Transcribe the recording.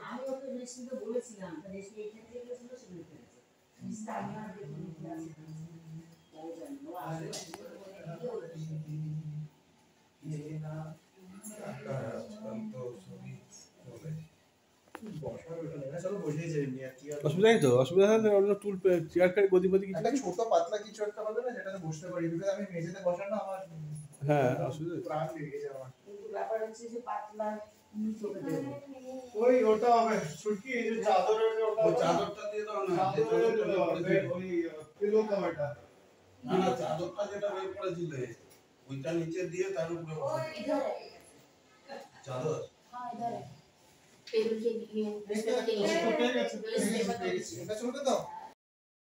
আমি ওকে রেশমিকে বলেছিলাম রেশমি এখান থেকে গেছিল সেগুলো ফেলেছে ইনস্টাগ্রাম দেখুন কি আছে ও জানি ও আসলে অসুবিধা নেই তো, অসুবিধা হলে অন্য টুল চেয়ার ফেয়ার গদি ফদি কিছু একটা ছোট পাতলা কিছু একটা হবে না যেটাতে বসতে পারি, বিকজ আমি মেঝেতে বসানো আমার হ্যাঁ অসুবিধা প্রাণ লেগে যায় আমার। কিন্তু ব্যাপার হচ্ছে যে পাতলা নিচে দেবো ওই ওটা হবে ছুটকি, এই যে চাদরের ওটা, ওই চাদরটা দিয়ে দাও না, যে চাদরের ওই পিলো কভারটা, না না চাদরটা যেটা বের করেছিলে ওইটা নিচে দিয়ে তার উপরে বসে চাদর। हाँ इधर है टेबल के लिए এটা চলবে তো।